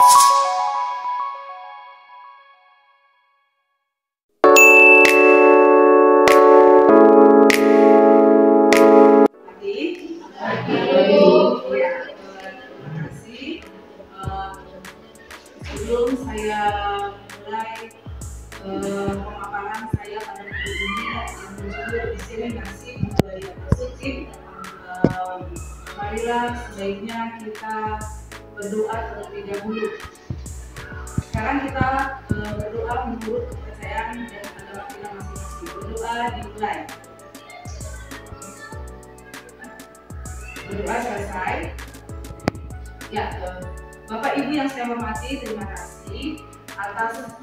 Sebelum saya mulai pemaparan saya pada hari ini yang berjudul diseminasi budaya positif, marilah sebaiknya kita berdoa terlebih dahulu. Sekarang kita berdoa menurut kepercayaan dan agama kita masing-masing. Berdoa dimulai. Berdoa selesai. Ya, Bapak Ibu yang saya hormati, terima kasih atas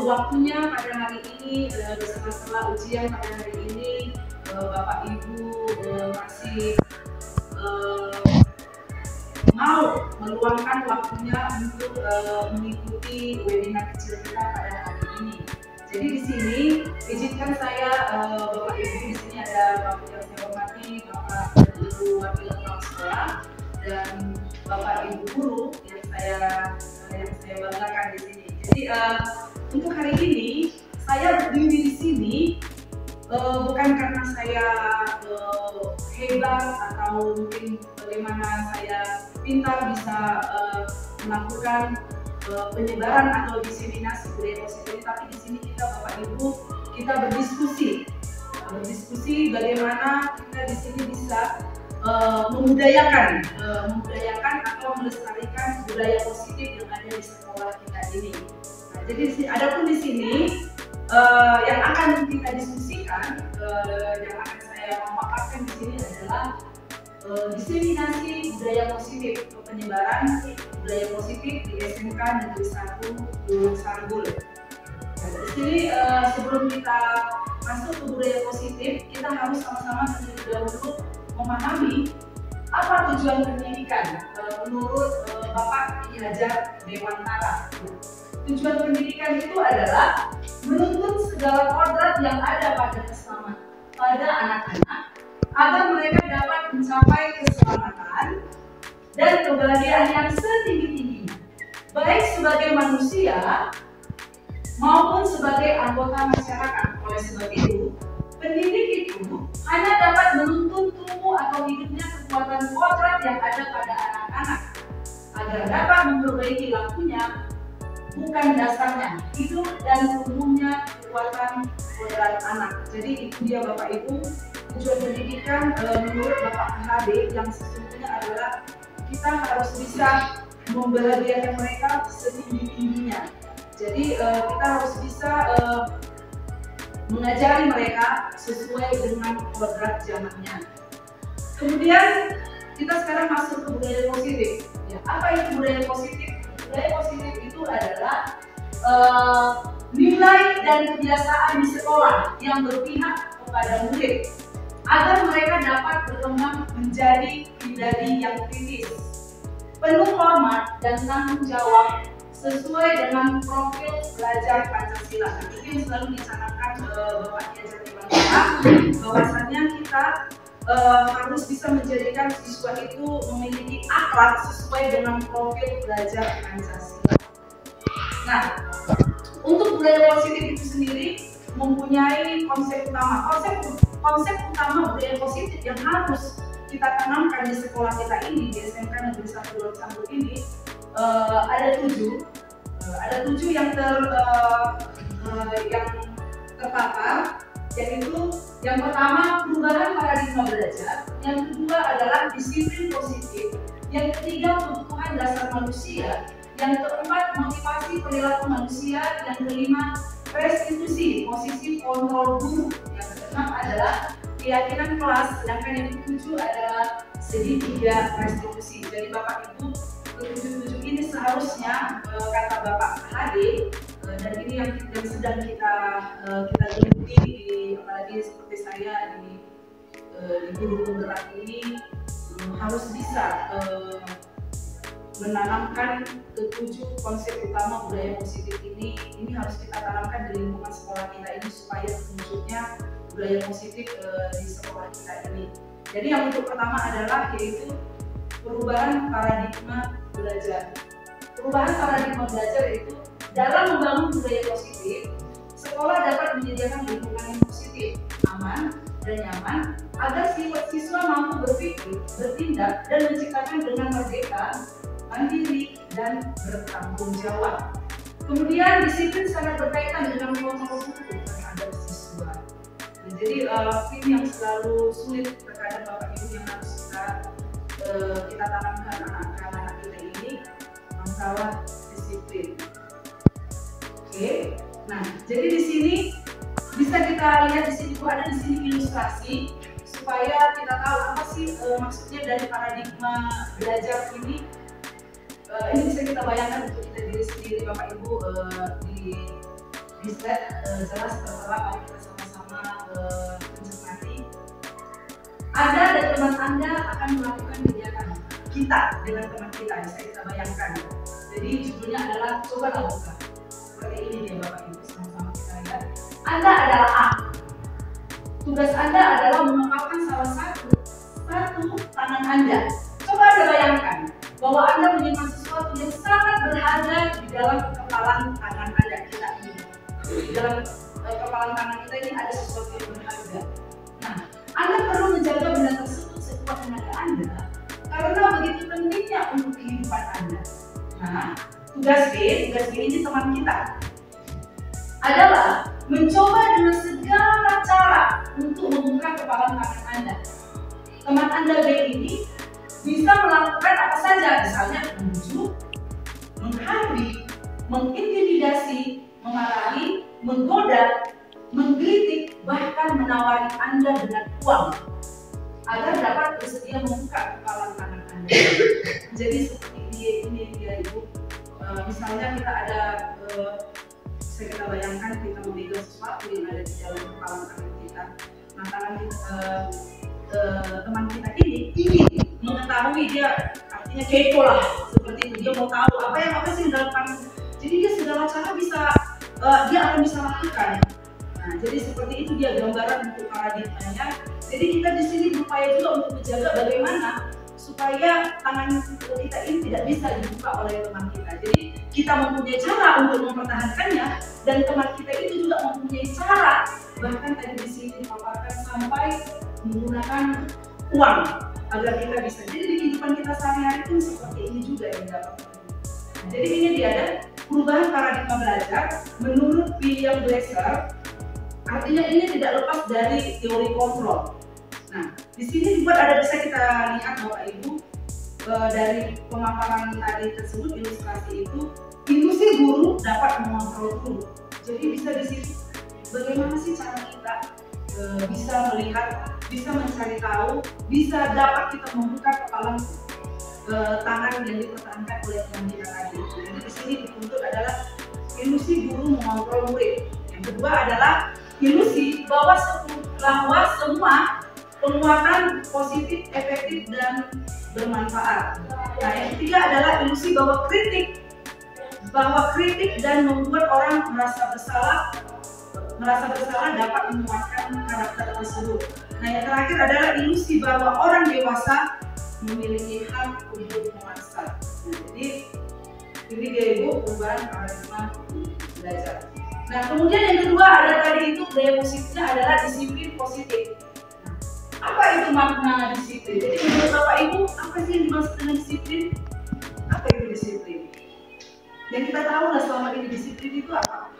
waktunya pada hari ini, setelah ujian pada hari ini, Bapak Ibu masih mau meluangkan waktunya untuk mengikuti webinar kecil kita pada hari ini. Jadi di sini izinkan saya, Bapak Ibu, di sini ada Bapak yang saya hormati, Bapak Ibu Wakil Kepala Sekolah dan Bapak Ibu guru yang saya banggakan di sini. Jadi untuk hari ini saya berdiri di sini bukan karena saya hebat atau mungkin bagaimana saya pintar bisa melakukan penyebaran atau diseminasi budaya positif, tapi di sini kita Bapak Ibu kita berdiskusi bagaimana kita di sini bisa memudayakan atau melestarikan budaya positif yang ada di sekolah kita ini. Nah, jadi adapun di sini yang akan kita diskusikan, yang akan saya memaparkan di sini adalah diseminasi budaya positif atau penyebaran budaya positif di SMK Negeri 1 Gunung Sanggul. Nah, di sini sebelum kita masuk ke budaya positif, kita harus sama-sama terlebih dahulu memahami apa tujuan pendidikan menurut Bapak Ki Hajar Dewantara. Tujuan pendidikan itu adalah menuntut segala kodrat yang ada pada anak-anak agar mereka dapat mencapai keselamatan dan kebahagiaan yang setinggi-tingginya, baik sebagai manusia maupun sebagai anggota masyarakat. Oleh sebab itu, pendidik itu hanya dapat menuntun tumbuh atau hidupnya kekuatan kodrat yang ada pada anak-anak agar dapat memperbaiki lakunya, bukan dasarnya hidup dan tumbuhnya kekuatan kodrat anak. Jadi itu dia Bapak Ibu, tujuan pendidikan menurut Bapak KHD yang sesungguhnya adalah kita harus bisa membahagiakan mereka setinggi-tingginya. Jadi kita harus bisa mengajari mereka sesuai dengan kodrat zamannya. Kemudian kita sekarang masuk ke budaya positif. Ya, apa itu budaya positif? Budaya positif itu adalah nilai dan kebiasaan di sekolah yang berpihak kepada murid agar mereka dapat berkembang menjadi pribadi yang kritis, penuh hormat dan tanggung jawab sesuai dengan profil belajar Pancasila. Itu yang selalu dicanangkan Bapak Ki Hajar Dewantara, bahwasannya kita harus bisa menjadikan siswa itu memiliki akhlak sesuai dengan profil belajar Pancasila. Nah, untuk budaya positif itu sendiri mempunyai konsep utama. Konsep utama budaya positif yang harus kita tanamkan di sekolah kita ini, di SMK Negeri 1 Gunung Sanggul ini, ada tujuh yang terpapar, yaitu yang pertama perubahan paradigma belajar, yang kedua adalah disiplin positif, yang ketiga kebutuhan dasar manusia, yang keempat motivasi perilaku manusia, yang kelima restitusi posisi kontrol guru, yang keenam adalah keyakinan kelas, sedangkan yang ketujuh adalah segitiga restitusi. Jadi Bapak Ibu, ketujuh ini seharusnya kata Bapak KHD, dan ini yang sedang kita geluti, apalagi seperti saya di guru penggerak ini, harus bisa menanamkan ketujuh konsep utama budaya positif ini harus kita tanamkan di lingkungan sekolah kita ini supaya terwujudnya budaya positif di sekolah kita ini. Jadi yang untuk pertama adalah yaitu perubahan paradigma belajar. perubahan paradigma belajar itu dalam membangun budaya positif, sekolah dapat menyediakan lingkungan yang positif, aman, dan nyaman agar siswa mampu berpikir, bertindak, dan menciptakan dengan merdeka, mandiri, dan bertanggung jawab. Kemudian disiplin sangat berkaitan dengan kontrol hukum terhadap siswa. Jadi ini yang selalu sulit terkadang Bapak Ibu yang harus kita tanamkan anak-anak kita ini, masalah disiplin. Oke, nah jadi di sini bisa kita lihat di sini ada di sini ilustrasi supaya kita tahu apa sih maksudnya dari paradigma belajar ini. Ini bisa kita bayangkan untuk kita diri sendiri Bapak Ibu di slide jelas tertera, mari kita sama-sama mencermati. Anda dan teman Anda akan melakukan kegiatan kita dengan teman kita, bisa kita bayangkan. Jadi judulnya adalah cobalah buka. Seperti ini dia Bapak Ibu, sama-sama kita lihat. Anda adalah A. Tugas Anda adalah mengungkapkan salah satu tangan Anda. Coba Anda bayangkan bahwa Anda menyimpan sesuatu yang sangat berharga di dalam kepalan tangan Anda, kita ini. Di dalam kepalan tangan kita ini ada sesuatu yang berharga. Nah, Anda perlu menjaga benda tersebut sekuat tenaga Anda karena begitu pentingnya untuk kehidupan Anda. Nah, tugas B ini teman kita adalah mencoba dengan segala cara untuk membuka kepalan tangan Anda. Teman Anda B ini bisa melakukan apa saja, misalnya membujuk, menghardik, mengintimidasi, memarahi, menggoda, menggelitik, bahkan menawari Anda dengan uang agar dapat bersedia membuka kepalan tangan Anda. Jadi seperti ini dia Ibu. Misalnya kita ada, bisa kita bayangkan kita memegang sesuatu yang ada di dalam kepalan tangan kita. Nah, tangan teman kita ini ingin mengetahui, dia artinya kepo lah, seperti itu, dia mau tahu apa sih dalam tangan. Jadi dia segala cara bisa dia akan bisa lakukan. Nah, jadi seperti itu dia gambaran untuk paradigmanya. Jadi kita di sini berupaya juga untuk menjaga bagaimana supaya tangan kita ini tidak bisa dibuka oleh teman kita. Jadi kita mempunyai cara untuk mempertahankannya dan teman kita itu juga mempunyai cara, bahkan tadi di sini dipaparkan sampai menggunakan uang agar kita bisa. Jadi di kehidupan kita sehari-hari pun seperti ini juga yang dapat. Nah, jadi ini dia ada perubahan paradigma belajar menurut William Glasser. Artinya ini tidak lepas dari teori kontrol. Nah, di sini dibuat ada, bisa kita lihat Bapak Ibu dari pemaparan tadi tersebut, ilustrasi itu, ilusi guru dapat mengontrol guru. Jadi bisa di situ bagaimana sih cara kita bisa melihat, bisa mencari tahu, bisa dapat kita membuka kepalan tangan yang dipertahankan oleh teman kita tadi. Jadi di sini dituntut adalah ilusi guru mengontrol murid. Yang kedua adalah ilusi bahwa semua penguatan positif, efektif, dan bermanfaat. Nah, yang ketiga adalah ilusi bahwa kritik dan membuat orang merasa bersalah dapat menguatkan karakter tersebut. Nah, yang terakhir adalah ilusi bahwa orang dewasa memiliki hak untuk memaksa. Nah, jadi ini dia Ibu perubahan paradigma belajar. Nah, kemudian yang kedua ada tadi itu budaya positifnya adalah disiplin positif. Nah, apa itu makna disiplin? Jadi menurut Bapak Ibu, apa sih yang dimaksud dengan disiplin? Apa itu disiplin? Yang kita tahu lah selama ini disiplin itu apa?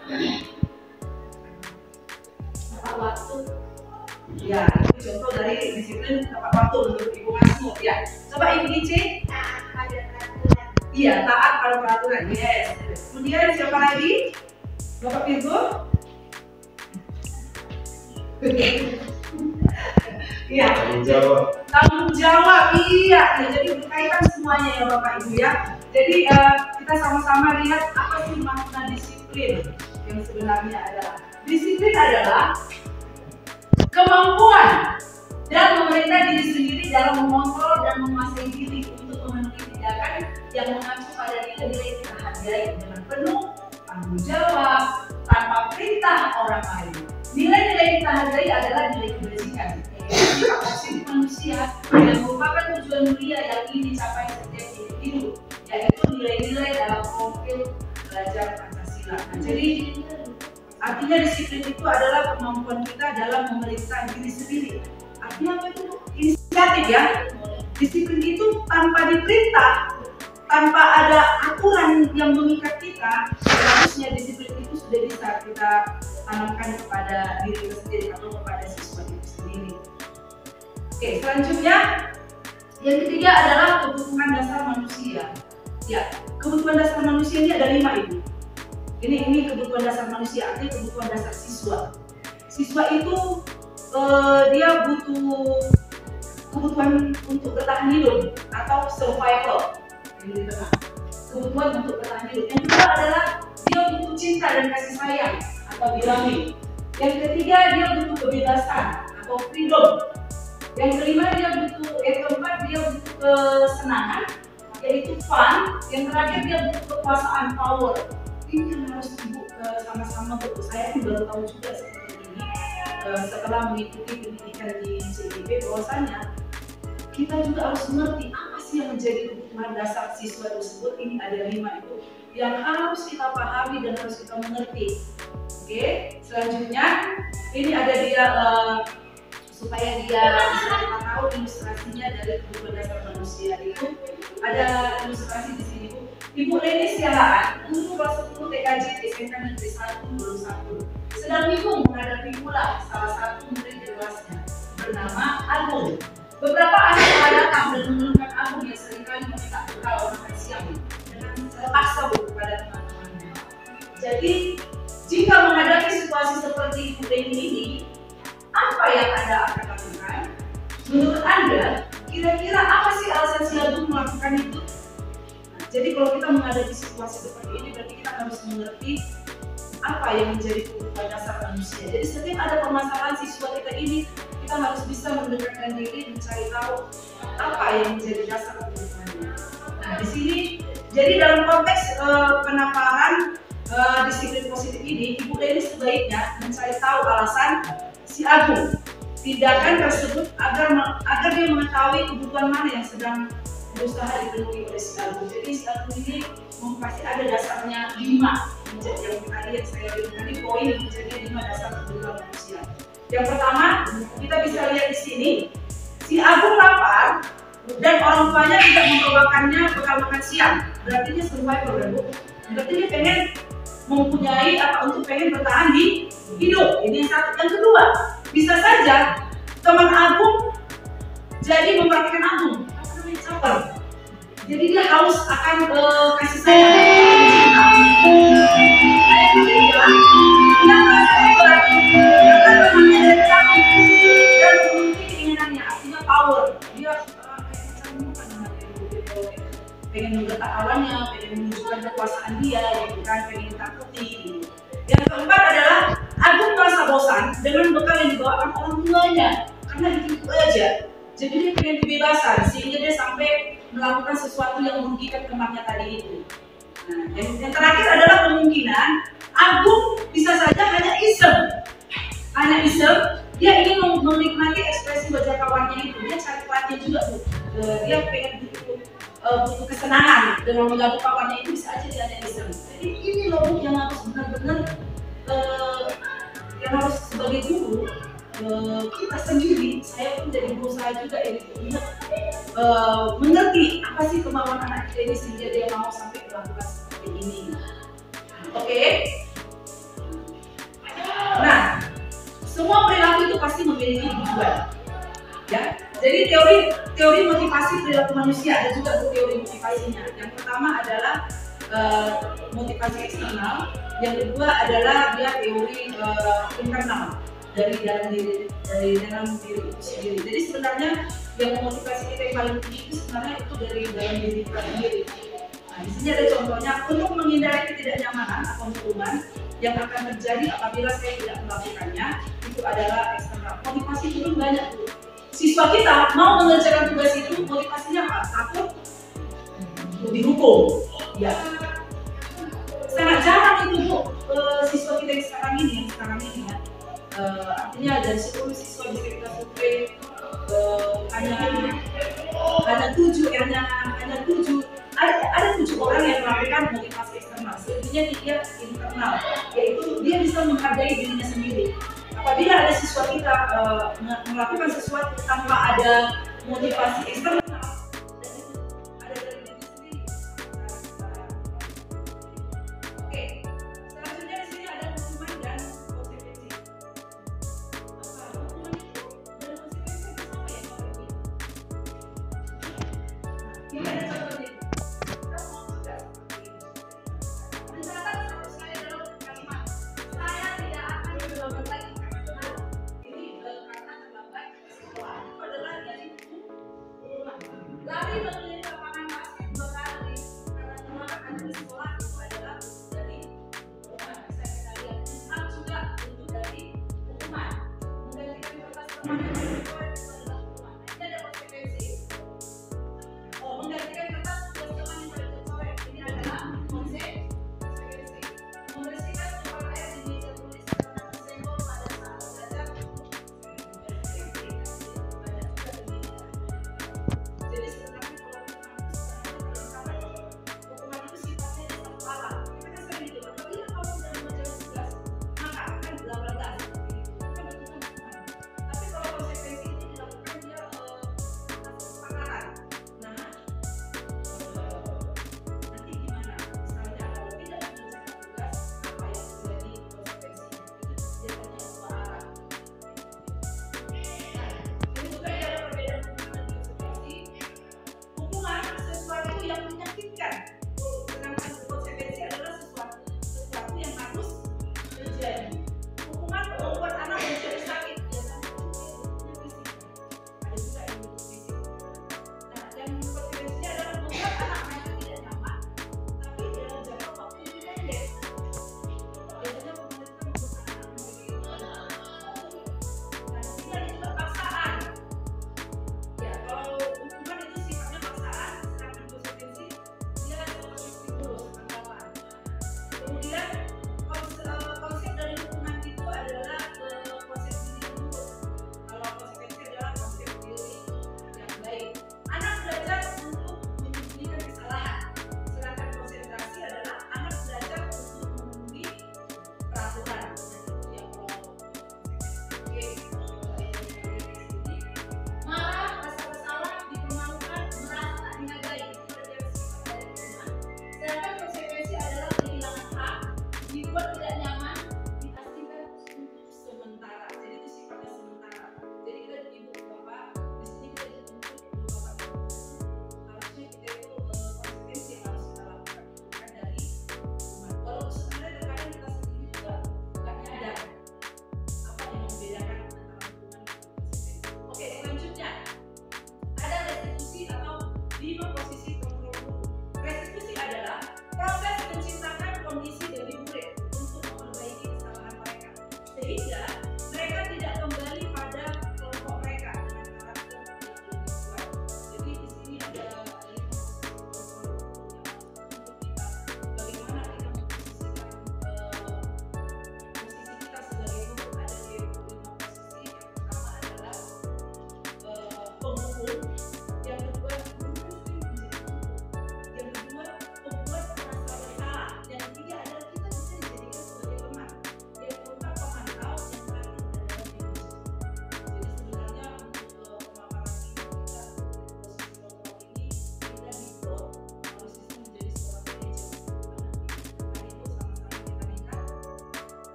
Tepat waktu. Ya, itu contoh dari disiplin tepat waktu menurut Ibu Masmu. Ya, coba Ibu Ici. Ada peraturan. Iya, taat pada peraturan. Yes. Kemudian siapa lagi? Bapak Virgo? Iya. Tanggung jawab. Iya. Jadi berkaitan semuanya ya Bapak Ibu ya. Jadi kita sama-sama lihat apa sih makna disiplin yang sebenarnya adalah. Disiplin adalah kemampuan dan memerintah diri sendiri dalam mengontrol dan menguasai diri untuk memenuhi tindakan yang mengacu pada nilai-nilai yang kita hargai dengan penuh tanggung jawab tanpa perintah orang lain. Nilai-nilai yang kita hargai adalah nilai kebajikan, sifat positif manusia yang merupakan tujuan mulia yang ingin dicapai setiap individu, yaitu nilai-nilai dalam belajar Pancasila. Nah, jadi artinya disiplin itu adalah kemampuan kita dalam memerintah diri sendiri. Artinya apa itu? Inisiatif ya. Disiplin itu tanpa diperintah, tanpa ada aturan yang mengikat kita, harusnya disiplin itu sudah bisa kita tanamkan kepada diri kita sendiri atau kepada siswa itu sendiri. Oke, selanjutnya yang ketiga adalah kebutuhan dasar manusia. Ya, kebutuhan dasar manusia ini ada 5 Ibu. Ini kebutuhan dasar manusia, artinya kebutuhan dasar siswa. Siswa itu dia butuh kebutuhan untuk bertahan hidup atau survival. Kebutuhan untuk bertahan hidup. Yang kedua adalah dia butuh cinta dan kasih sayang atau belonging. Yang ketiga dia butuh kebebasan atau freedom. Yang kelima keempat dia butuh kesenangan, yaitu fun. Yang terakhir dia butuh kekuasaan, power. Ini yang harus Ibu sama-sama betul. Saya pun baru tahu juga seperti ini setelah mengikuti pendidikan di CIB, bahwasanya kita juga harus mengerti apa sih yang menjadi kebutuhan dasar siswa tersebut. Ini ada 5 itu yang harus kita pahami dan harus kita mengerti. Oke, selanjutnya ini ada dia supaya dia bisa kita tahu ilustrasinya dari kebutuhan dasar manusia itu. Ada ilustrasi di sini Bu. Ibu Leni Siahaan, guru kelas 10 TKJ SMK Negeri 1 Gunung Sanggur, sedang bingung menghadapi pula salah satu murid di kelasnya bernama Agung. Beberapa anak telah datang dan mengeluhkan Agung yang seringkali meminta bekal makan siang dengan cara paksa kepada teman-temannya. Jadi, jika menghadapi situasi seperti Ibu Leni ini, apa yang Anda akan lakukan? Menurut Anda, kira-kira apa sih alasan si Agung melakukan itu? Jadi kalau kita menghadapi situasi seperti ini, berarti kita harus mengerti apa yang menjadi kebutuhan dasar manusia. Jadi setiap ada permasalahan siswa kita ini, kita harus bisa mendekatkan diri, mencari tahu apa yang menjadi dasar kebutuhannya. Nah di sini, jadi dalam konteks penamparan disiplin positif ini, Ibu Leni sebaiknya mencari tahu alasan si Agung tindakan tersebut agar dia mengetahui kebutuhan mana yang sedang berusaha dipenuhi oleh si Agung. Jadi si Agung ini pasti ada dasarnya 5. Menjadi yang tadi yang saya bilang tadi, poin yang menjadi 5 dasar kebutuhan manusia. Yang pertama, kita bisa lihat di sini, si Agung lapar dan orang tuanya tidak membawakannya bekal makan siang. Berarti dia survival kan Bu? Berarti dia pengen mempunyai untuk pengen bertahan di hidup. Ini yang satu. Yang kedua, bisa saja teman Agung jadi memperhatikan Agung. Caper. Jadi dia haus akan kasih sayang dan cinta. Yang ketiga, dia merasa hebat karena temannya dari Agung dan memiliki keinginannya, artinya power. Dia pengen menggetak kawannya, pengen menunjukkan kekuasaan dia, bukan pengen takuti. Gitu. Yang keempat adalah Agung merasa bosan dengan bekal yang dibawakan orang tuanya karena itu aja. Jadi dia pengen kebebasan sehingga dia sampai melakukan sesuatu yang merugikan temannya tadi itu. Nah, yang terakhir adalah kemungkinan Agung bisa saja hanya iseng, dia ingin menikmati ekspresi wajah kawannya itu. Dia cari perhatian juga tuh. Dia pengen butuh kesenangan dengan mengganggu kawannya itu, bisa aja dia hanya iseng. Jadi ini loh yang harus benar-benar yang harus sebagai guru. Kita sendiri, saya pun jadi berusaha juga ya untuk mengerti apa sih kemauan anak kita ini sehingga dia mau sampai melakukan seperti ini. Oke. Nah, semua perilaku itu pasti memiliki tujuan. Ya. Jadi teori motivasi perilaku manusia ada juga teori motivasinya. Yang pertama adalah motivasi eksternal, yang kedua adalah dia teori internal. Dari dalam diri itu sendiri. Jadi sebenarnya yang memotivasi kita yang paling tinggi itu sebenarnya itu dari dalam diri kita sendiri. Nah, di sini ada contohnya, untuk menghindari ketidaknyamanan atau hukuman yang akan terjadi apabila saya tidak melakukannya, itu adalah eksternal. Motivasi itu banyak tuh. Siswa kita mau mengerjakan tugas itu, motivasinya apa? Takut dihukum. Ya. Sangat jarang itu Bu, siswa kita yang sekarang ini ya. Artinya dari 10 siswa bisa kita survei hanya 7 ada 7 orang yang melakukan motivasi eksternal. Selebihnya fungsinya dia internal, yaitu dia bisa menghargai dirinya sendiri. Apabila ada siswa kita melakukan sesuatu tanpa ada motivasi eksternal, dan itu ada dari diri sendiri. Oke, selanjutnya di sini ada hukuman dan konsekuensi. Apa hukuman itu dan konsekuensi itu sama ya? Ini ada contohnya. Kita mau juga seperti ini. Mencatat satu sekali dalam kalimat. Saya tidak akan mencoba lagi. Ini karena terlambat sekolah. Itu adalah dari buku ulang.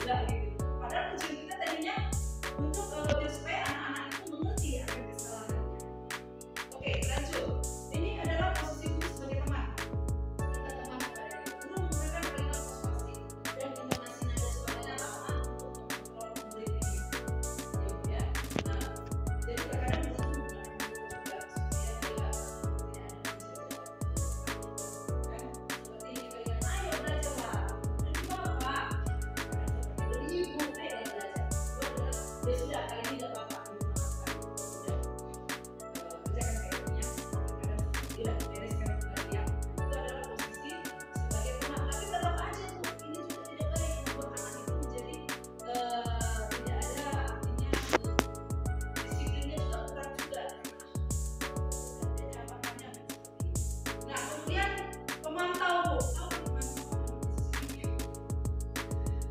enggak gitu. Padahal tujuan kita tadinya untuk biar supaya anak-anak itu mengerti akan kesalahannya. Oke, lanjut. Ini adalah posisi guru sebagai teman. Kita teman kepada guru menggunakan kalimat persuasif dan intonasi nada suara yang lama untuk mengontrol murid ini. Ya. Nah, jadi kadang-kadang guru menggunakan juga supaya dia tidak ada seperti ini kalian, ayo belajarlah. Ini bapak. Karena seperti itu, ibu, ayo belajar. Ya sudah, kali ini nggak apa-apa, dimaafkan. Sudah kerjakan PR-nya. Kadang-kadang tidak bereskan kembali ya. Itu adalah posisi sebagai teman. Tapi tetap aja tuh, ini juga tidak baik membuat anak itu menjadi tidak ada artinya disiplinnya juga kurang juga. Makanya makanya seperti ini. Nah, kemudian pemantau bu,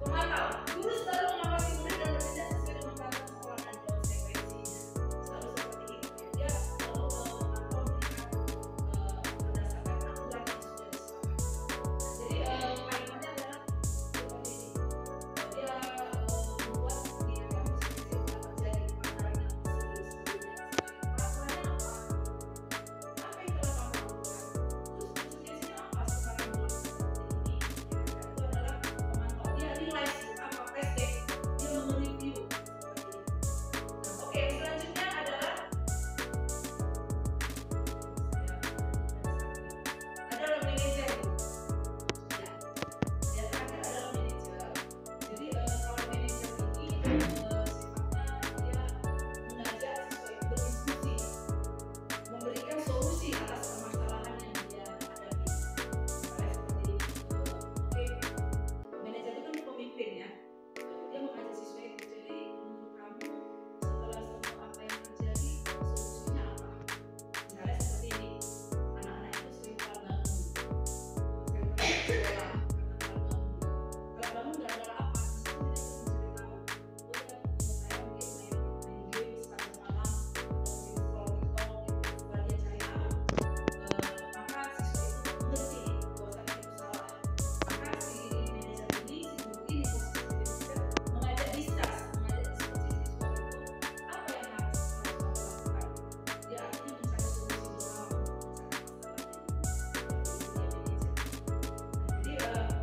pemantau. Guru selalu mengawasi murid dan bertindak sesuai dengan peraturan sekolah dan konsekuensinya. Selalu seperti itu. Dia selalu memantau memberikan berdasarkan aturan yang sudah disepakati. Jadi kalimatnya adalah seperti ini. Dia membuat kegiatan seperti yang terjadi antara yang sebelum-sebelumnya. Peraturannya apa? Apa yang telah kamu lakukan? Terus konsekuensinya apa sekarang melakukan seperti ini? Itu adalah pemantau. Dia nilai apa testing, dia mereview seperti ini. Nah, oke, selanjutnya adalah manajer. Ya, yang terakhir adalah manajer. Jadi kalau manajer ini sifatnya dia mengajak siswa itu berdiskusi, memberikan solusi atas permasalahan yang dia hadapi. Misalnya seperti oke, manajer itu kan pemimpin ya. Dia mengajak siswa itu, jadi menurut kamu setelah semua apa yang terjadi solusinya apa? Misalnya seperti ini, anak-anak itu sering telat bangun, sering telat sekolah karena telat bangun gara-gara apa? Siswa tidak bisa mencari tahu. Saya mungkin main game sampai malam, mungkin scroll TikTok gitu. Setelah dia cari tahu, maka siswa itu mengerti bahwasanya itu salah. Maka si manajer ini, si guru ini, posisi manajer mengajak diskusi siswa itu apa yang harus kamu lakukan. Dia akhirnya mencari solusi bersama menyelesaikan masalahnya. Itu dia manajer.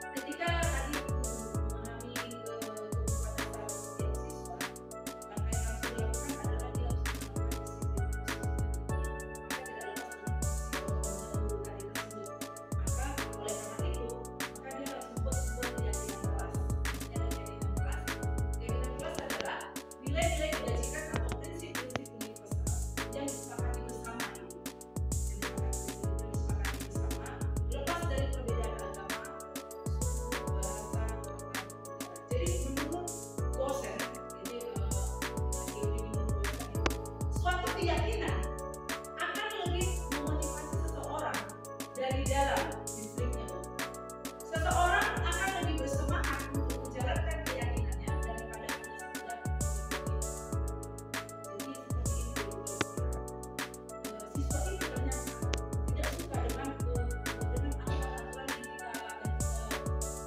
Jadi ketika tadi memahami kebutuhan dasar setiap siswa, langkah yang harus dilakukan adalah dia harus menerapkan disiplin maka tidak lepas dengan posisi guru tadi tersebut. Maka oleh karena itu, maka dia harus membuat sebuah keyakinan kelas. Keyakinan kelas adalah nilai-nilai kebajikan atau prinsip-prinsip universal yang disepakati bersama ini. Yang disepakati bersama, lepas dari perbedaan agama, suku, bahasa, jadi menurut dosen, jadi teori menurut dosen itu, suatu keyakinan akan lebih memotivasi seseorang dari dalam listriknya. Seseorang akan lebih bersemangat untuk menjalankan keyakinannya daripada hanya sekedar mengikuti. Jadi seperti ini dulu siswa itu ternyata tidak suka dengan aturan-aturan yang kita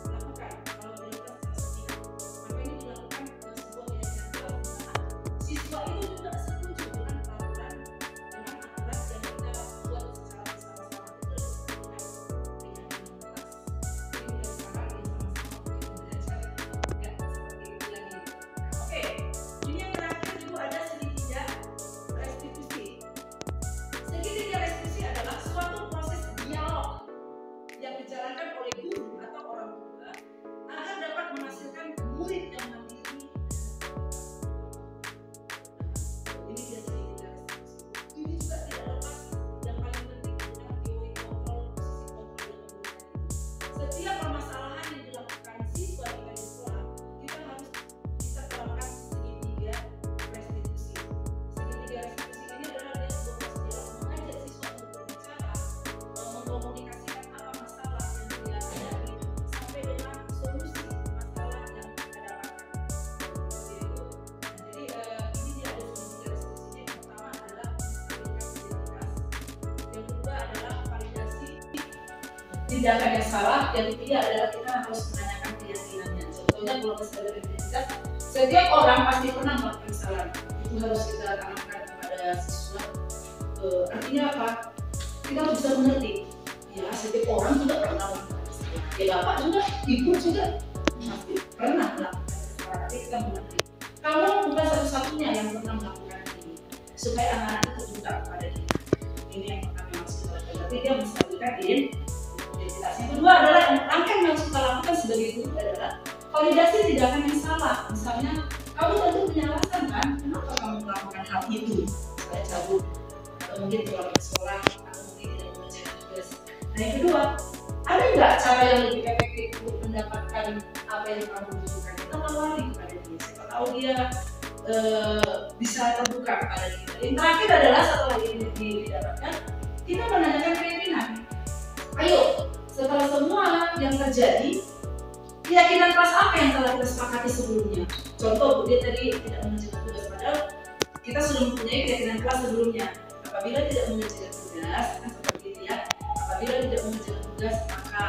lakukan kalau dilakukan secara sepihak. Maka ini dilakukan sebuah keyakinan kelas di mana siswa itu juga setuju dengan aturan yang kita buat secara bersama-sama. Itu disebut dengan keyakinan kelas. Jadi mulai sekarang ya sama-sama begitu belajar, tidak seperti itu lagi. Nah, oke, ini yang terakhir itu ada segitiga restitusi. Segitiga restitusi adalah suatu proses dialog yang dijalankan oleh guru atau orang tua agar dapat menghasilkan murid yang mandiri. Ini dia segitiga restitusi. Ini juga tidak lepas yang paling penting adalah teori kontrol, posisi kontrol yang memberikan itu. Setiap permasalahan yang dilakukan siswa di sekolah, kita harus bisa terapkan segitiga restitusi. Segitiga restitusi ini adalah dia sebuah proses dialog mengajak siswa untuk berbicara, mengkomunikasikan apa masalah yang dia hadapi sampai dengan solusi masalah yang kita dapatkan. Seperti itu. Nah, jadi ini dia ada segitiga restitusinya. Yang pertama adalah menstabilkan identitas. Yang kedua adalah validasi tindakan yang salah. Yang ketiga adalah kita harus menanyakan keyakinannya. Contoh contohnya kalau kesadaran identitas, setiap orang pasti pernah melakukan kesalahan. Itu harus kita tanamkan kepada siswa. Artinya apa? Kita harus bisa mengerti. Ya, setiap orang juga pernah melakukan kesalahan. Ya, bapak juga, ibu juga pasti pernah melakukan kesalahan. Tapi kita mengerti. Kamu bukan satu-satunya yang pernah melakukan ini. Supaya anak-anak itu terbuka kepada dia. Ini yang pertama yang harus kita lakukan. Tapi dia menstabilkan identitas. Yang kedua adalah langkah yang harus kita lakukan sebagai guru adalah validasi tindakan yang salah. Misalnya, kamu tentu punya alasan kan, kenapa kamu melakukan hal itu? Misalnya cabut, atau mungkin keluar ke sekolah, atau mungkin tidak mengerjakan tugas. Nah yang kedua, ada nggak cara yang lebih efektif untuk mendapatkan apa yang kamu butuhkan? Kita melawari kepada dia. Siapa tahu dia bisa terbuka kepada kita. Yang terakhir adalah setelah ini didapatkan, kita menanyakan keyakinan. Ayo, setelah semua yang terjadi, keyakinan kelas apa yang telah kita sepakati sebelumnya? Contoh, dia tadi tidak mengerjakan tugas, padahal kita sudah mempunyai keyakinan kelas sebelumnya. Apabila tidak mengerjakan tugas, kan seperti itu ya. Apabila tidak mengerjakan tugas, maka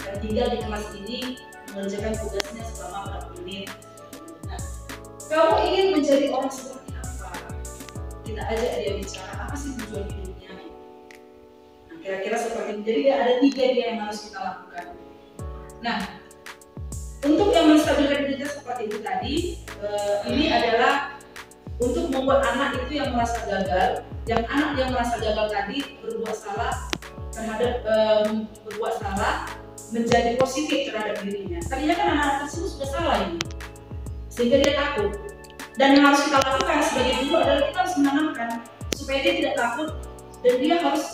akan tinggal di kelas ini mengerjakan tugasnya selama berapa menit. Nah, kamu ingin menjadi orang seperti apa? Kita ajak dia bicara, apa sih tujuan hidupnya? Nah, kira-kira seperti itu. Jadi ada 3 dia yang harus kita lakukan. Nah, untuk yang menstabilkan identitas seperti itu tadi, ini adalah untuk membuat anak itu yang merasa gagal, anak yang merasa gagal tadi berbuat salah terhadap berbuat salah menjadi positif terhadap dirinya. Tadinya kan anak tersebut sudah salah ini, sehingga dia takut. Dan yang harus kita lakukan sebagai guru adalah kita harus menanamkan supaya dia tidak takut dan dia harus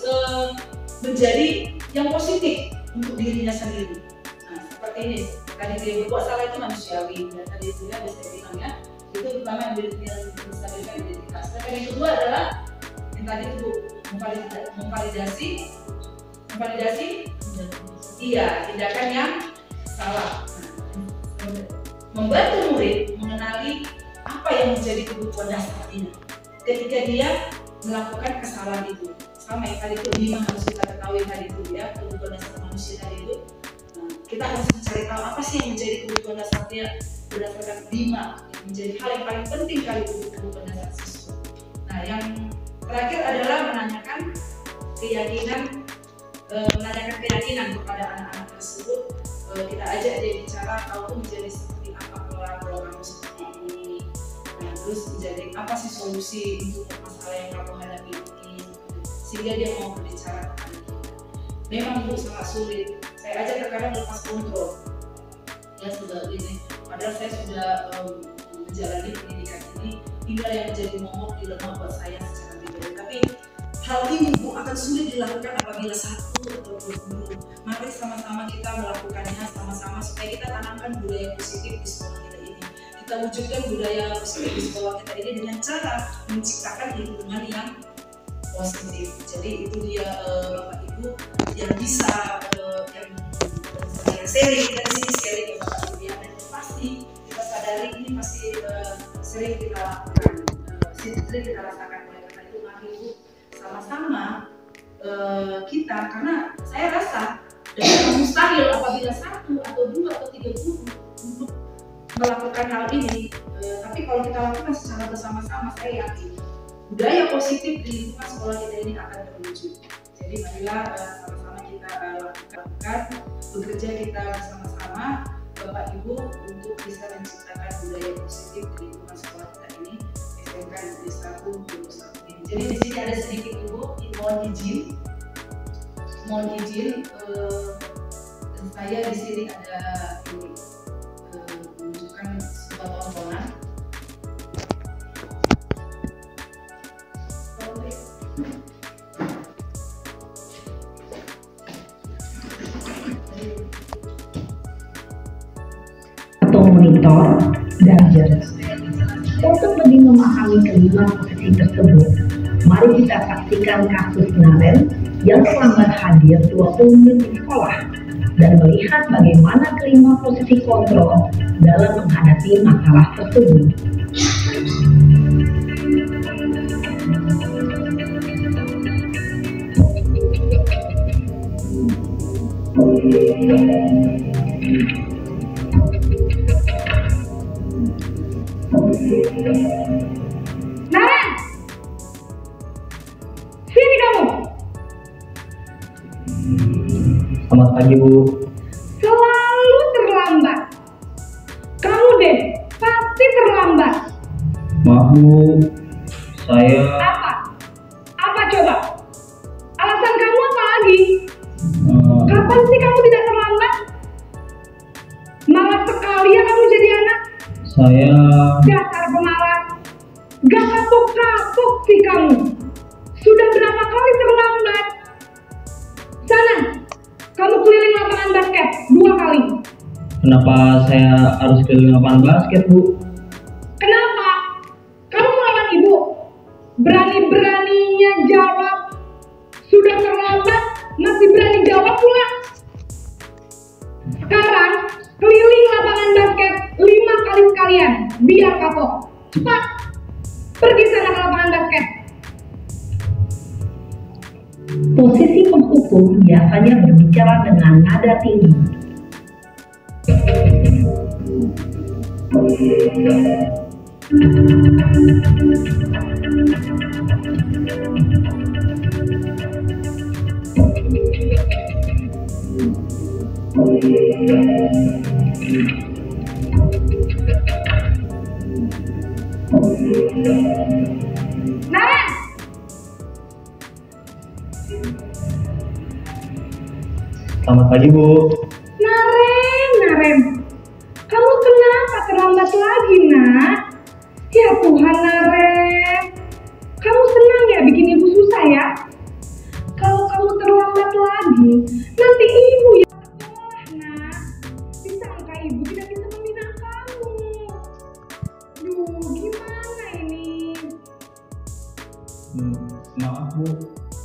menjadi yang positif untuk dirinya sendiri. Nah seperti ini. Tadi dia berbuat salah itu manusiawi, dan tadi juga bisa bilang ya, itu pertama yang menstabilkan identitas. Dan yang kedua adalah yang tadi itu memvalidasi tindakan yang salah. Nah, membantu murid mengenali apa yang menjadi kebutuhan dasarnya ketika dia melakukan kesalahan itu. Sama yang tadi itu 5 harus kita ketahui tadi itu ya, kebutuhan dasar manusia tadi itu. Kita harus mencari tahu apa sih yang menjadi kebutuhan dasarnya berdasarkan 5 yang menjadi hal yang paling penting kali untuk kebutuhan dasar siswa. Nah yang terakhir adalah menanyakan keyakinan kepada anak-anak tersebut. Kita ajak dia bicara, kamu menjadi seperti apa kalau kamu seperti ini. Nah terus menjadi apa sih solusi untuk masalah yang kamu hadapi ini, sehingga dia mau berbicara kepada kita. Memang Bu sangat sulit. Saya ajak terkadang lepas kontrol ya seperti ini. Padahal saya sudah menjalani pendidikan ini hingga yang menjadi momok dilema buat saya secara pribadi. Tapi hal ini Bu akan sulit dilakukan apabila 1 atau 2 guru. Mari sama-sama kita melakukannya sama-sama supaya kita tanamkan budaya positif di sekolah kita ini. Kita wujudkan budaya positif di sekolah kita ini dengan cara menciptakan lingkungan yang positif. Jadi itu dia Bapak Ibu yang bisa yang sharing kita di sini sharing ya Bapak Ibu ya, dan pasti kita sadari ini pasti sering kita lakukan, sering kita rasakan. Oleh karena itu mari Ibu sama-sama kita, karena saya rasa dan mustahil apabila 1 atau 2 atau 3 guru untuk melakukan hal ini, tapi kalau kita lakukan secara bersama-sama saya yakin budaya positif di lingkungan sekolah kita ini akan terwujud. Jadi marilah sama-sama kita lakukan, bekerja kita bersama-sama Bapak Ibu untuk bisa menciptakan budaya positif di lingkungan sekolah kita ini, SMK Negeri 1 ini. Jadi di sini ada sedikit Ibu, mohon izin saya di sini ada menunjukkan sebuah tontonan. Monitor dan jelas. Untuk lebih memahami kelima posisi tersebut, mari kita saksikan kasus Naren yang selama hadir 20 menit di sekolah dan melihat bagaimana kelima posisi kontrol dalam menghadapi masalah tersebut. Naren! Sini kamu! Selamat pagi, Bu. Selalu terlambat. Kamu deh, pasti terlambat. Maaf, Bu. Saya... Apa? Apa coba? Alasan kamu apa lagi? Kapan sih kamu tidak terlambat? Malas sekali ya kamu jadi anak. Saya... Dasar pemalas. Gak kapok-kapok sih kamu. Sudah berapa kali terlambat? Sana, kamu keliling lapangan basket 2 kali. Kenapa saya harus keliling lapangan basket, Bu? Kenapa? Kamu melawan ibu. Berani-beraninya jawab. Sudah terlambat, masih berani jawab pula. Sekarang, keliling lapangan basket 5 kali sekalian. Biar kapok. Cepat. Pergi sana ke lapangan basket. Posisi penghukum biasanya berbicara dengan nada tinggi. Naren! Selamat pagi, Bu. Naren, kamu kenapa terlambat lagi, nak? Ya Tuhan, Naren, kamu senang ya bikin ibu susah ya? Kalau kamu terlambat lagi, nanti ibu yang sekolah, nak. Disangka ibu tidak bisa membina kamu. Duh, gimana ini? Maaf, Bu.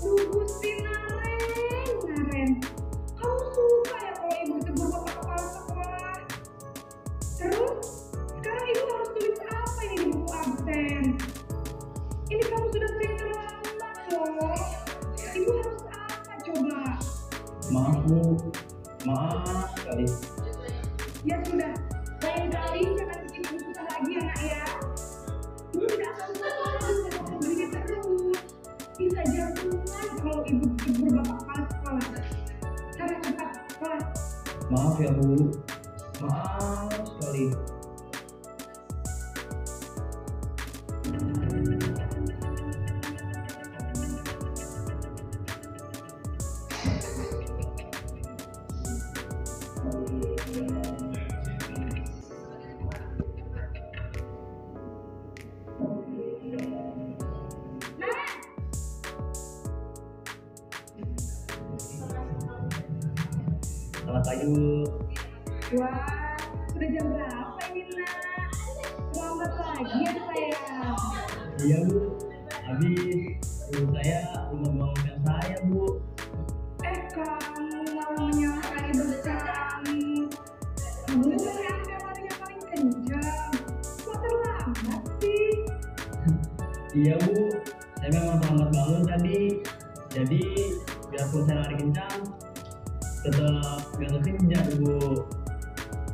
Duh, Gusti Naren, kamu suka ya kalau ibu tegur bapak kepala sekolah? Terus, sekarang ibu harus tulis apa ini di buku absen? Ini kamu sudah sering terlambat loh. Ibu harus apa coba? Maaf, Bu. Maaf sekali. Ya sudah, lain kali jangan bikin ibu susah lagi ya, nak ya. Ibu tidak akan susah begini terus. Bisa jatuhan kalau ibu tegur bapak kepala sekolah. Cara cepat, kelas. Maaf ya, Bu. Maaf sekali. Selamat pagi, Bu. Wah, sudah jam berapa ini, nak? Selamat lagi ya, sayang. Iya, Bu. Habis ibu saya rumah bangunkan saya, Bu. Kamu malah menyalahkan ibu kamu. Kamu yang larinya paling kencang. Kok terlambat sih? Iya, Bu. Saya memang terlambat bangun tadi. Jadi, biarpun saya lari kencang, tetap gak terkejar, Bu.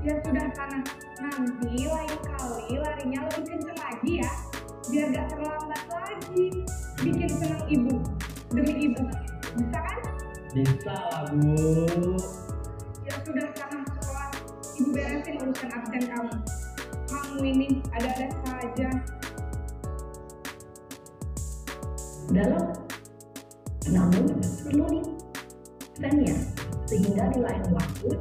Ya sudah sana, nanti lain kali larinya lebih kencang lagi ya, biar gak terlambat lagi. Bikin senang ibu, demi ibu, bisa kan? Bisa lah, Bu. Ya sudah sana sekolah, ibu beresin urusan absen kamu. Kamu ini ada-ada saja. Dalam namun perlu disennya sehingga di lain waktu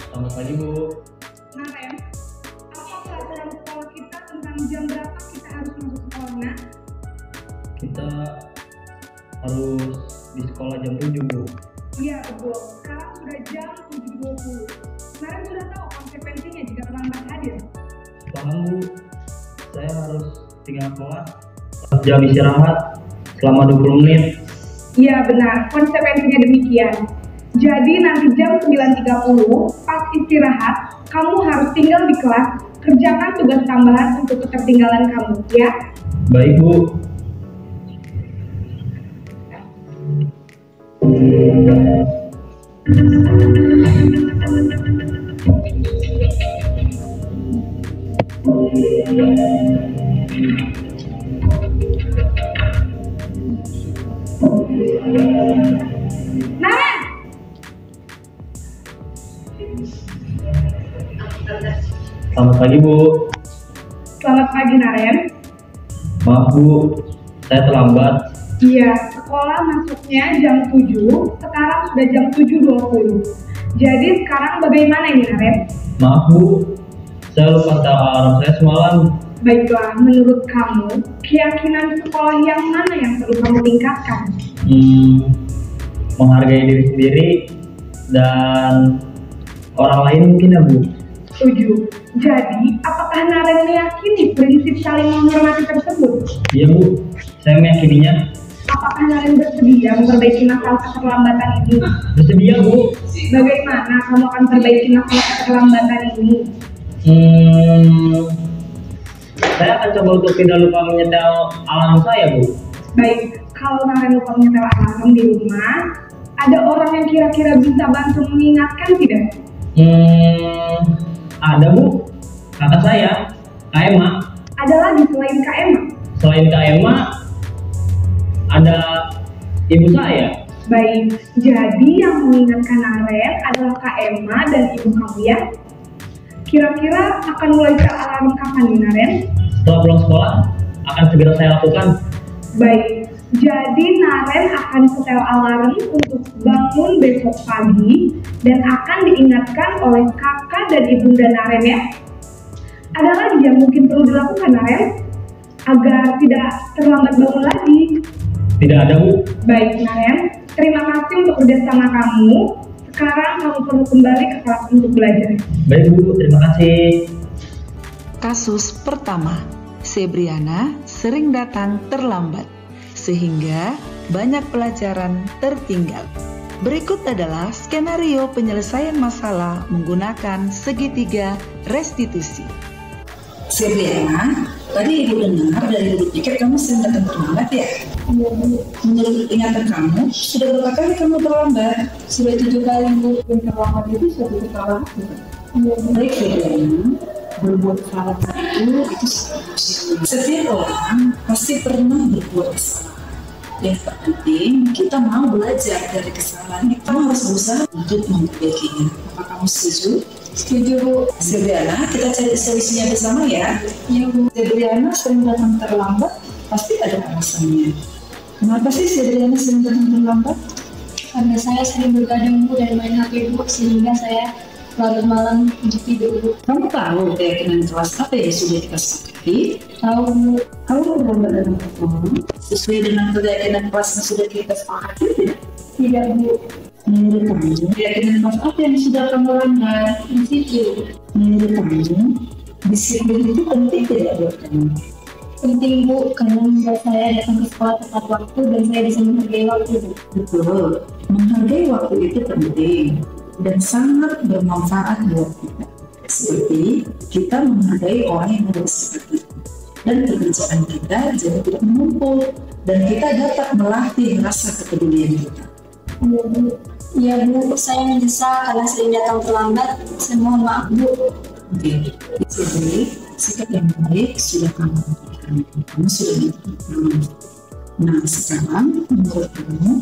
Selamat pagi, Bu. Naren, apa pelajaran sekolah kita tentang jam berapa kita harus masuk sekolah, nak? Kita harus di sekolah jam 7, Bu. Iya betul, sekarang sudah jam 7.20. Naren sudah tahu konsekuensinya jika terlambat hadir. Paham, Bu. Saya harus tinggal kelas 4 jam istirahat selama 20 menit. Iya benar, konsekuensinya demikian. Jadi nanti jam 9.30 pas istirahat, kamu harus tinggal di kelas, kerjakan tugas tambahan untuk ketertinggalan kamu, ya. Baik, Bu. Naren! Selamat pagi, Bu. Selamat pagi, Naren. Maaf, Bu. Saya terlambat. Iya, sekolah masuknya jam 7, sekarang sudah jam 7.20. Jadi sekarang bagaimana ini, Naren? Maaf, Bu. Saya lupa setel alarm saya semalam. Baiklah, menurut kamu, keyakinan sekolah yang mana yang perlu kamu tingkatkan? Menghargai diri sendiri dan orang lain mungkin ya, Bu. Setuju. Jadi, apakah Naren meyakini prinsip saling menghormati tersebut? Iya, Bu. Saya meyakininya. Apakah Naren bersedia memperbaiki masalah keterlambatan ini? Bersedia, Bu. Bagaimana kamu akan perbaiki masalah keterlambatan ini? Saya akan coba untuk tidak lupa menyetel alarm saya, Bu. Baik, kalau Naren lupa menyetel alarm di rumah, ada orang yang kira-kira bisa bantu mengingatkan tidak? Ada, Bu. Kakak saya, Kak Emma. Ada lagi selain Kak Emma? Selain Kak Emma, ada ibu saya. Baik, jadi yang mengingatkan Naren adalah Kak Emma dan ibu kamu ya? Kira-kira akan mulai setel alarm kapan nih, Naren? Setelah pulang sekolah, akan segera saya lakukan. Baik, jadi Naren akan setel alarm untuk bangun besok pagi dan akan diingatkan oleh kakak dan ibunda Naren ya. Ada lagi yang mungkin perlu dilakukan, Naren, agar tidak terlambat bangun lagi? Tidak ada, Bu. Baik, Naren, terima kasih untuk kerjasama kamu. Sekarang kamu perlu kembali ke kelas untuk belajar. Baik, Bu. Terima kasih. Kasus pertama, Sebriana sering datang terlambat, sehingga banyak pelajaran tertinggal. Berikut adalah skenario penyelesaian masalah menggunakan segitiga restitusi. Sebriana, tadi Ibu dengar dari Ibu pikir kamu sering datang terlambat ya? Menurut ingatan kamu, sudah berapa kali kamu terlambat? Sudah 7 kali, Bu. Dan terlambat itu sudah kesalahan. Baik, Sebriana, berbuat salah itu setiap orang pasti pernah berbuat kesalahan. Yang terpenting, kita mau belajar dari kesalahan. Kita harus berusaha untuk memperbaikinya. Apa kamu setuju? Setuju, Bu. Sebriana, kita cari solusinya bersama ya. Iya, Bu. Sebriana sering datang terlambat, pasti ada alasannya. Kenapa sih Sebriana sering datang terlambat? Karena saya sering bergadang, Bu, dan main HP, Bu, sehingga saya larut malam untuk tidur, Bu. Kamu tahu keyakinan kelas apa yang sudah kita sepakati? Tahu, Bu. Kamu terlambat datang ke sekolah sesuai dengan keyakinan kelas yang sudah kita sepakati tidak? Tidak, Bu. Menurut kamu, keyakinan kelas apa yang sudah kamu langgar? Disiplin. Menurut kamu, disiplin itu penting tidak buat kamu? Penting, Bu, karena membuat saya datang ke sekolah tepat waktu dan saya bisa menghargai waktu, Bu. Betul, menghargai waktu itu penting dan sangat bermanfaat buat kita. Seperti kita menghargai orang yang ada di sekitar kita dan pekerjaan kita jadi tidak menumpuk dan kita dapat melatih rasa kepedulian kita. Iya, Bu. Iya, Bu, saya menyesal karena sering datang terlambat. Saya mohon maaf, Bu. Oke, jadi sikap yang baik sudah kamu lakukan. Kamu sudah ditanggung. Nah, sekarang menurut kamu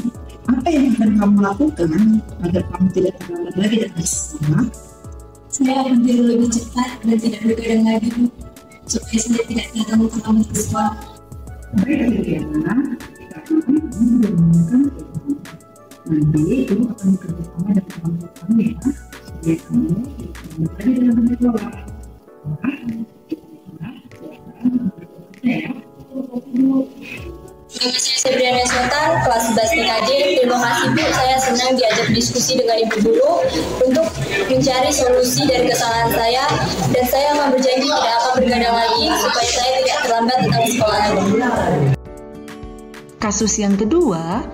apa yang akan kamu lakukan agar kamu tidak terlambat lagi datang ke sekolah? Saya akan tidur lebih cepat dan tidak bergadang lagi, Bu, supaya saya tidak datang terlambat ke sekolah. Baik, Adriana, sekarang kamu sudah menemukan itu. Nanti ibu akan bekerja sama dengan teman-teman kamu ya, supaya kamu tidak lagi dalam sekolah. Nama saya Sebriana Sultan, kelas 11 TKJ. Terima kasih, Bu, saya senang diajak diskusi dengan Ibu Guru untuk mencari solusi dari kesalahan saya, dan saya akan berjanji tidak akan bergadang lagi supaya saya tidak terlambat datang ke sekolah lagi. Kasus yang kedua,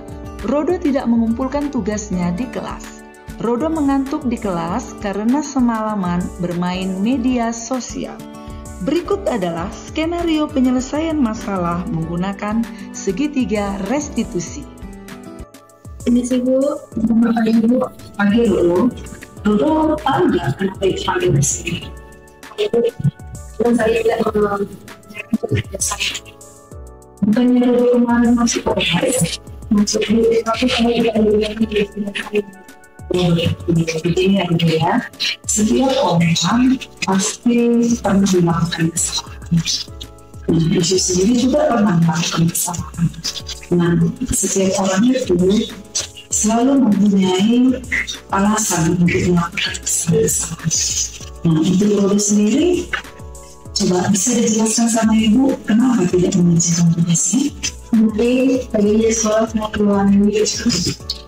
Rodo tidak mengumpulkan tugasnya di kelas. Rodo mengantuk di kelas karena semalaman bermain media sosial. Berikut adalah skenario penyelesaian masalah menggunakan segitiga restitusi. Ini sih Bu, Ibu panggil dulu. Rodo tahu nggak kenapa dipanggil di sini? Dan saya tidak mengenal. Bukannya Rodo kemarin masih kemarin? Maksud Bu, tapi saya tidak melihat di sini. Begini ya, setiap orang pasti pernah melakukan kesalahan. Yesus sendiri juga pernah melakukan kesalahan. Nah, setiap orang itu selalu mempunyai alasan untuk melakukan kesalahan. Nah, untuk Rodo sendiri, coba bisa dijelaskan sama Ibu kenapa tidak mengerjakan tugasnya? Mungkin baginya sekolah mau keluar negeri.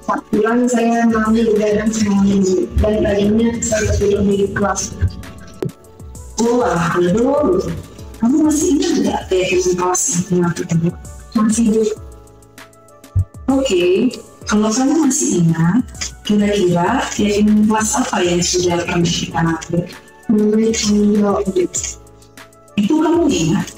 Saat pulang saya mengambil begadang semua minggu dan paginya saya tidur di kelas. Wah, Rodo, kamu masih ingat nggak kegiatan kelas yang pernah ketemu? Masih Bu. Oke, kalau kamu masih ingat, kira-kira kegiatan kelas apa yang sudah pernah kita lakukan? Menulis menjawab. Itu kamu ingat?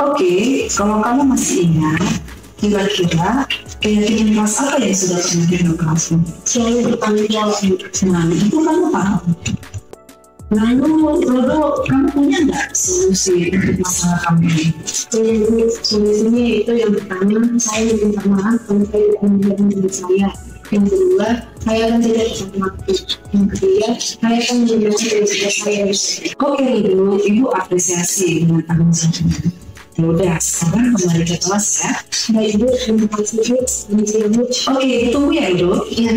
Oke, kalau kamu masih ingat, kira-kira kegiatan kelas apa yang sudah pernah kita lakukan? Selalu bertanggung jawab. Nah, itu kamu paham. Lalu, Rodo, kamu punya nggak solusi untuk masalah kamu ini? Solusinya itu yang pertama, saya minta maaf kalau saya tidak menjaga diri saya. Yang kedua, saya akan tidak bisa waktu. Yang ketiga, saya akan menjaga diri saya. Oke, Ibu apresiasi dengan tanggung jawabnya. Yaudah, sekarang kembali ke kelas ya. Baik Bu, terima kasih Bu. Terima Bu. Oke, tunggu ya Rodo. Iya.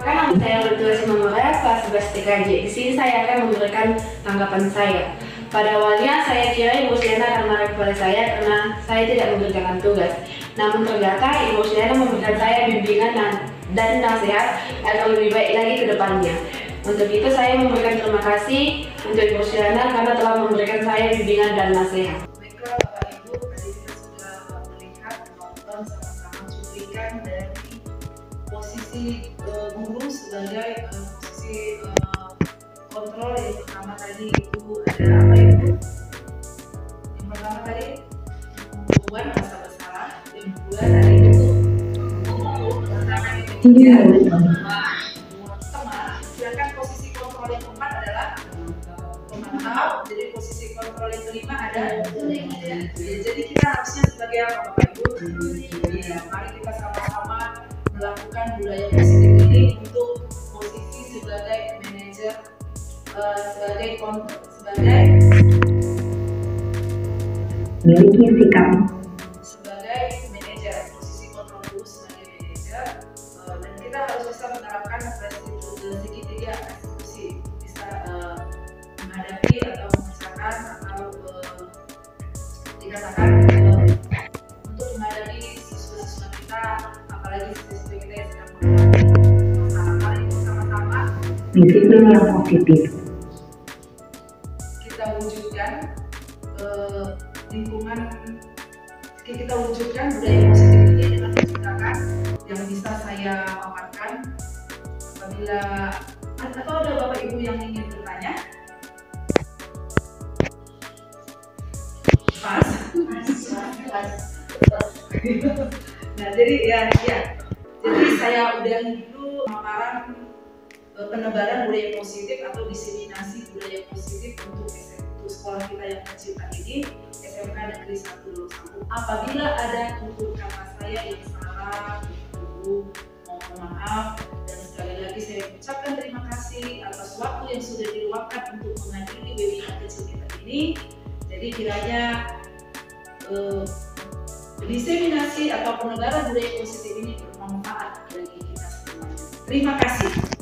Nama saya bertugas Memora, kelas 11 TKJ. Di sini saya akan memberikan tanggapan saya. Pada awalnya saya kira Ibu Sliana akan marah kepada saya karena saya tidak mengerjakan tugas. Namun ternyata Ibu Sliana memberikan saya bimbingan dan nasihat agar lebih baik lagi ke depannya. Untuk itu saya memberikan terima kasih untuk Ibu Sliana karena telah memberikan saya bimbingan dan nasihat. Baiklah Bapak Ibu, tadi kita sudah melihat menonton sama-sama cuplikan dari posisi guru sebagai posisi kontrol. Yang pertama tadi itu adalah apa Ibu? Yang pertama tadi pembukuan rasa bersalah. Yang kedua tadi itu pertama yang ketiga sedangkan posisi kontrol yang keempat adalah pemantau. Jadi posisi kontrol yang kelima ada jadi kita harusnya sebagai apa Bapak Ibu? Ya, mari kita sama-sama melakukan budaya positif ini untuk posisi sebagai manajer, miliki sikap sebagai manajer, posisi kontrol dulu sebagai manajer, dan kita harus bisa menerapkan segitiga restitusi, bisa menghadapi atau memisahkan atau dikatakan untuk menghadapi siswa-siswa kita, apalagi siswa kita yang sedang mengalami masalah. Itu sama-sama disiplin yang positif. Kita wujudkan lingkungan, kita wujudkan budaya positif ini dengan menciptakan yang bisa saya paparkan. Apabila atau ada Bapak Ibu yang ingin bertanya? Pas. Nah, jadi jadi saya udahi dulu pemaparan penebaran budaya positif atau diseminasi budaya positif untuk sekolah kita yang tercinta ini, SMK Negeri 1 Lulusampung. Apabila ada tutur kata saya yang salah, mohon maaf, dan sekali lagi saya ucapkan terima kasih atas waktu yang sudah diluangkan untuk menghadiri webinar kecil kita ini. Jadi kiranya diseminasi atau penebaran budaya positif ini bermanfaat bagi kita semua. Terima kasih.